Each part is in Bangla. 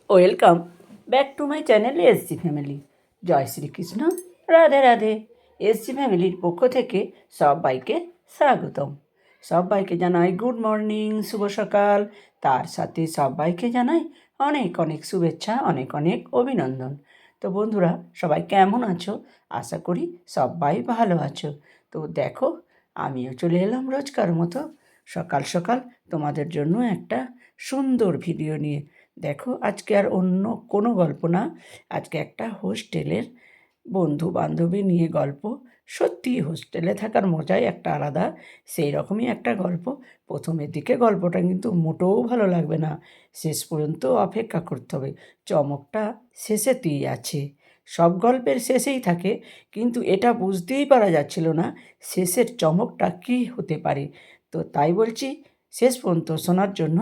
Welcome back to my channel SG family. জয় শ্রীকৃষ্ণ, রাধে রাধে। এসজি ফ্যামিলির পক্ষ থেকে সবাইকে স্বাগতম। সবাইকে জানাই গুড মর্নিং, শুভ সকাল। তার সাথে সবাইকে জানাই অনেক অনেক শুভেচ্ছা, অনেক অনেক অভিনন্দন। তো বন্ধুরা, সবাই কেমন আছো? আশা করি সবাই ভালো আছো। তো দেখো, আমিও চলে এলাম রোজকার মতো সকাল সকাল তোমাদের জন্য একটা সুন্দর ভিডিও নিয়ে। দেখো, আজকে আর অন্য কোনো গল্প না, আজকে একটা হোস্টেলের বন্ধু বান্ধবী নিয়ে গল্প। সত্যি হোস্টেলে থাকার মজাই একটা আলাদা, সেই রকমই একটা গল্প। প্রথমের দিকে গল্পটা কিন্তু মোটেও ভালো লাগবে না, শেষ পর্যন্ত অপেক্ষা করতে হবে। চমকটা শেষেতেই আছে, সব গল্পের শেষেই থাকে, কিন্তু এটা বুঝতেই পারা যাচ্ছিল না শেষের চমকটা কী হতে পারে। তো তাই বলছি, শেষ পর্যন্ত শোনার জন্য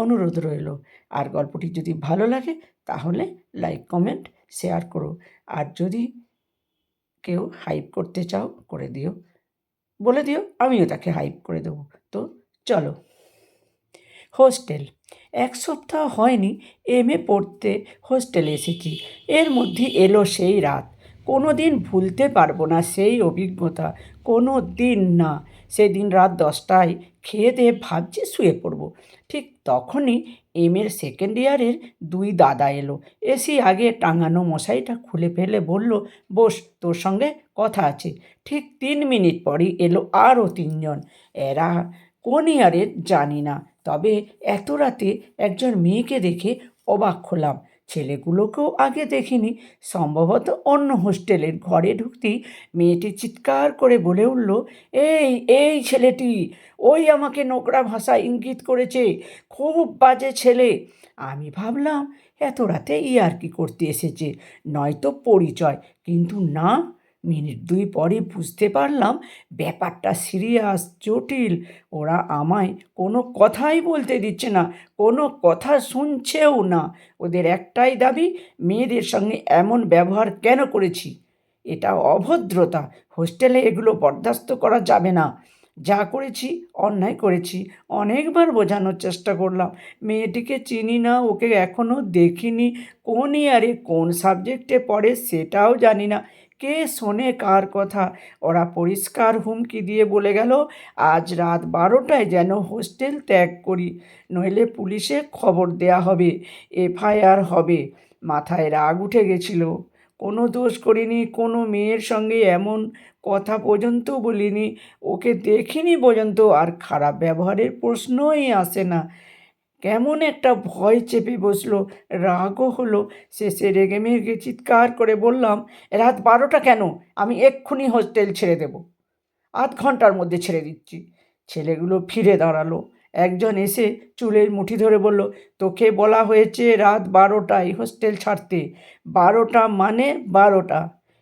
অনুরোধ রইল। আর গল্পটি যদি ভালো লাগে তাহলে লাইক, কমেন্ট, শেয়ার করো। আর যদি কেউ হাইপ করতে চাও করে দিও, বলে দিও, আমিও তাকে হাইপ করে দেবো। তো চলো। হোস্টেল। 1 সপ্তাহ হয়নি এমএ পড়তে হোস্টেলে এসেছি। এর মধ্যে এলো সেই রাত। কোনো দিন ভুলতে পারবো না সেই অভিজ্ঞতা, কোনো দিন না। সেদিন রাত 10টায় খেয়ে দিয়ে ভাবছি শুয়ে পড়বো, ঠিক তখনই এর সেকেন্ড ইয়ারের 2 দাদা এলো। এসি আগে টাঙানো মশাইটা খুলে ফেলে বলল, বস, তোর সঙ্গে কথা আছে। ঠিক 3 মিনিট পরই এলো আরও 3জন। এরা কোন ইয়ারের জানি না, তবে এত রাতে একজন মেয়েকে দেখে অবাক হলাম। ছেলেগুলোকেও আগে দেখিনি, সম্ভবত অন্য হোস্টেলের। ঘরে ঢুকতেই মেয়েটি চিৎকার করে বলে উঠল, এই এই ছেলেটি, ওই আমাকে নোংরা ভাষায় ইঙ্গিত করেছে, খুব বাজে ছেলে। আমি ভাবলাম এত রাতে ইয়ার্কি করতে এসেছে, নয়তো পরিচয়, কিন্তু না। মিনিট 2 পরে বুঝতে পারলাম ব্যাপারটা সিরিয়াস, জটিল। ওরা আমায় কোনো কথাই বলতে দিচ্ছে না, কোনো কথা শুনছেও না। ওদের একটাই দাবি, মেয়েদের সঙ্গে এমন ব্যবহার কেন করেছি, এটা অভদ্রতা। হোস্টেলে এগুলো বরদাস্ত করা যাবে না। যা করেছি অন্যায় করেছি। অনেকবার বোঝানোর চেষ্টা করলাম, মেয়েটিকে চিনি না, ওকে এখনও দেখিনি, কোন ইয়ারে কোন সাবজেক্টে পড়ে সেটাও জানি না। কে শোনে কার কথা? ওরা পরিষ্কার হুমকি দিয়ে বলে গেল, আজ রাত 12টায় যেন হোস্টেল ত্যাগ করি, নইলে পুলিশে খবর দেয়া হবে, এফআইআর হবে। মাথায় রাগ উঠে গেছিল। কোনো দোষ করিনি, কোনো মেয়ের সঙ্গে এমন কথা পর্যন্ত বলিনি, ওকে দেখিনি পর্যন্ত, আর খারাপ ব্যবহারের প্রশ্নই আসে না। কেমন একটা ভয় চেপে বসলো, রাগও হলো। শেষে রেগে মেগে চিৎকার করে বললাম, রাত 12টা কেন? আমি এক্ষুনি হোস্টেল ছেড়ে দেব, আধ ঘন্টার মধ্যে ছেড়ে দিচ্ছি। ছেলেগুলো ফিরে দাঁড়ালো। একজন এসে চুলের মুঠি ধরে বলল, তোকে বলা হয়েছে রাত 12টায় হোস্টেল ছাড়তে, 12টা মানে 12টা,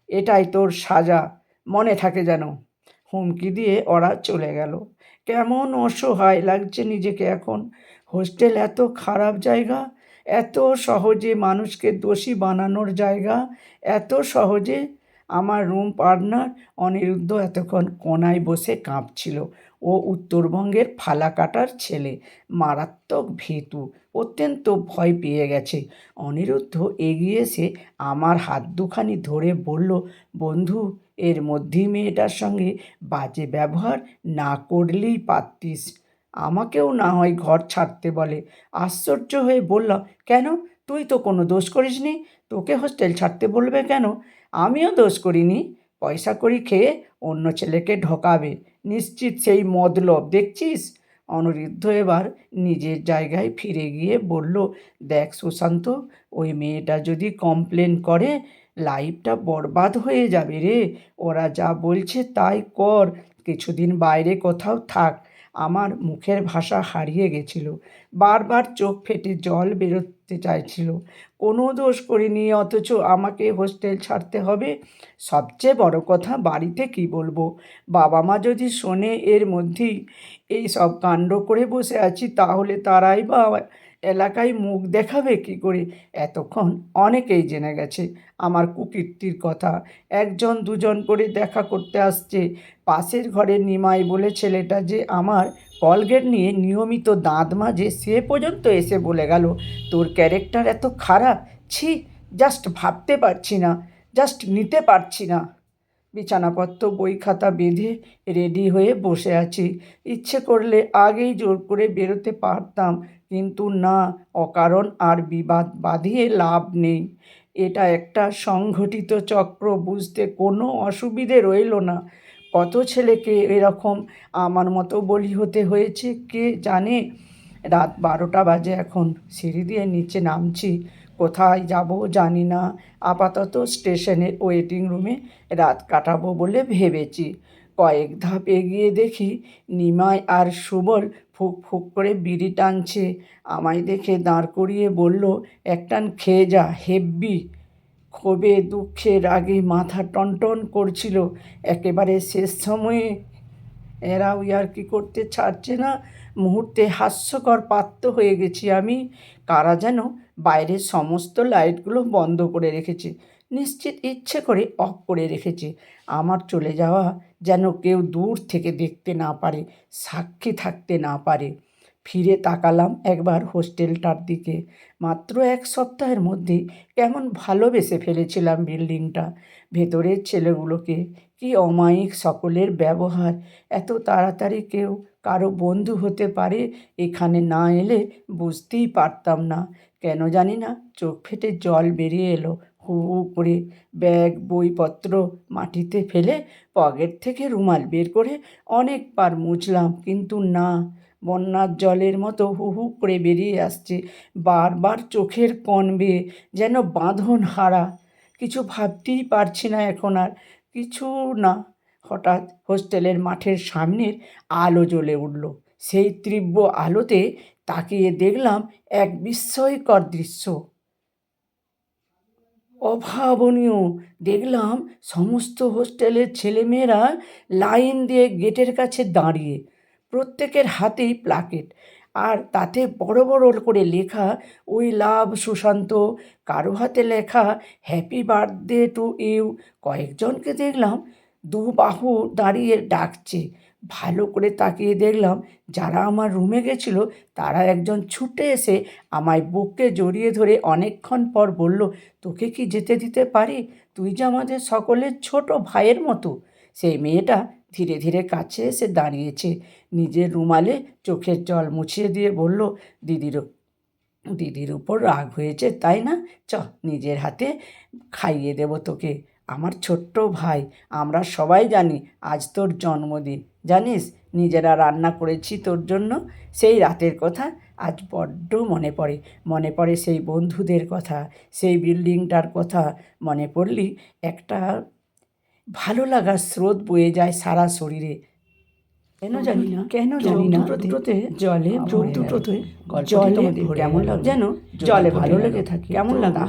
এটাই তোর সাজা, মনে থাকে যেন। হুমকি দিয়ে ওরা চলে গেল। কেমন অসহায় লাগছে নিজেকে এখন। হোস্টেল এত খারাপ জায়গা, এত সহজে মানুষকে দোষী বানানোর জায়গা, এত সহজে। আমার রুম পার্টনার অনিরুদ্ধ এতক্ষণ কোনায় বসে কাঁপছিল। ও উত্তরবঙ্গের ফালাকাটার ছেলে, মারাত্মক ভীতু, অত্যন্ত ভয় পেয়ে গেছে। অনিরুদ্ধ এগিয়ে এসে আমার হাত দুখানি ধরে বলল, বন্ধু, এর মধ্যেই মেয়েটার সঙ্গে বাজে ব্যবহার না করলেই পারতিস, আমাকেও না হয় ঘর ছাড়তে বলে। আশ্চর্য হয়ে বললাম, কেন? তুই তো কোনো দোষ করিসনি, তোকে হোস্টেল ছাড়তে বলবে কেন? আমিও দোষ করিনি, পয়সা করি খেয়ে অন্য ছেলেকে ঢোকাবে, নিশ্চিত সেই মতলব দেখছিস। অনিরুদ্ধ এবার নিজের জায়গায় ফিরে গিয়ে বলল, দেখ সুশান্ত, ওই মেয়েটা যদি কমপ্লেন করে লাইফটা বরবাদ হয়ে যাবে রে। ওরা যা বলছে তাই কর, কিছুদিন বাইরে কোথাও থাক। আমার মুখের ভাষা হারিয়ে গেছিল, বারবার চোখ ফেটে জল বেরোতে চাইছিল। কোনো দোষ করিনি, অথচ আমাকে হোস্টেল ছাড়তে হবে। সবচেয়ে বড় কথা, বাড়িতে কি বলবো? বাবা মা যদি শোনে এর মধ্যেই এই সব কাণ্ড করে বসে আছি, তাহলে তারাই বা এলাকায় মুখ দেখাবে কী করে? এতক্ষণ অনেকেই জেনে গেছে আমার কুকীর্তির কথা। 1 2জন করে দেখা করতে আসছে। পাশের ঘরের নিমাই বলে ছেলেটা যে আমার কলগেট নিয়ে নিয়মিত দাঁত মাজে, সে পর্যন্ত এসে বলে গেল, তোর ক্যারেক্টার এত খারাপ, ছি, জাস্ট ভাবতে পারছি না, জাস্ট নিতে পারছি না। বিছানাপত্র বই খাতা বেঁধে রেডি হয়ে বসে আছি। ইচ্ছে করলে আগেই জোর করে বেরোতে পারতাম, কিন্তু না, অকারণ আর বিবাদ বাঁধিয়ে লাভ নেই। এটা একটা সংগঠিত চক্র, বুঝতে কোনো অসুবিধে রইল না। কত ছেলেকে এরকম আমার মতো বলি হতে হয়েছে কে জানে। রাত 12টা বাজে এখন। সিঁড়ি দিয়ে নিচে নামছি। কোথায় যাব জানি না। আপাতত স্টেশনের ওয়েটিং রুমে রাত কাটাবো বলে ভেবেছি। কয়েক ধাপ এগিয়ে দেখি নিমাই আর সুবল ফুক ফুক করে বিড়ি টানছে। আমায় দেখে দাঁড় করিয়ে বলল, এক টান খেয়ে যা, হেব্বি। ক্ষোভে দুঃখে রাগে মাথা টনটন করছিল। একেবারে শেষ সময়ে এরাও ইয়ার্কি করতে ছাড়ছে না। মুহূর্তে হাস্যকর পাত্র হয়ে গেছি আমি। কারা যেন বাইরের সমস্ত লাইটগুলো বন্ধ করে রেখেছে, নিশ্চিত ইচ্ছে করে অফ করে রেখেছে। আমার চলে যাওয়া যেন কেউ দূর থেকে দেখতে না পারে, সাক্ষী থাকতে না পারে। ফিরে তাকালাম একবার হোস্টেলটার দিকে। মাত্র 1 সপ্তাহের মধ্যেই কেমন ভালোবেসে ফেলেছিলাম বিল্ডিংটা, ভেতরের ছেলেগুলোকে। কি অমায়িক সকলের ব্যবহার। এত তাড়াতাড়ি কেউ কারো বন্ধু হতে পারে এখানে না এলে বুঝতেই পারতাম না। কেন জানি না চোখ ফেটে জল বেরিয়ে এলো হু হু করে। ব্যাগ বইপত্র মাটিতে ফেলে পকেট থেকে রুমাল বের করে অনেকবার মুছলাম, কিন্তু না, বন্যার জলের মতো হু হু করে বেরিয়ে আসছে বারবার চোখের কোণ বেয়ে, যেন বাঁধন হারা। কিছু ভাবতেই পারছি না এখন আর, কিছু না। হঠাৎ হোস্টেলের মাঠের সামনের আলো জ্বলে উঠল। সেই তীব্র আলোতে তাকিয়ে দেখলাম এক বিস্ময়কর দৃশ্য, অভাবনীয়। দেখলাম সমস্ত হোস্টেলের ছেলেমেয়েরা লাইন দিয়ে গেটের কাছে দাঁড়িয়ে, প্রত্যেকের হাতেই প্লাকেট, আর তাতে বড় বড় করে লেখা উই লাভ সুশান্ত। কারো হাতে লেখা হ্যাপি বার্থডে টু ইউ। কয়েকজনকে দেখলাম দু বাহু দাঁড়িয়ে ডাকছে। ভালো করে তাকিয়ে দেখলাম যারা আমার রুমে গেছিল তারা একজন ছুটে এসে আমায় বুকে জড়িয়ে ধরে অনেকক্ষণ পর বলল, তোকে কি যেতে দিতে পারি? তুই যে আমাদের সকলের ছোট ভাইয়ের মতো। সেই মেয়েটা ধীরে ধীরে কাছে এসে দাঁড়িয়েছে। নিজের রুমালে চোখের জল মুছিয়ে দিয়ে বলল, দিদির উপর রাগ হয়েছে তাই না? চ, নিজের হাতে খাইয়ে দেবো তোকে। আমার ছোট্ট ভাই, আমরা সবাই জানি আজ তোর জন্মদিন। জানিস, নিজেরা রান্না করেছি তোর জন্য। সেই রাতের কথা আজ বড্ড মনে পড়ে সেই বন্ধুদের কথা, সেই বিল্ডিংটার কথা। মনে পড়লি একটা ভালো লাগার স্রোত বয়ে যায় সারা শরীরে। কেন জানি না দুটোতে জলে দুটোতে জলে কেমন লাগে, যেন জলে ভালো লেগে থাকে। কেমন লাগে?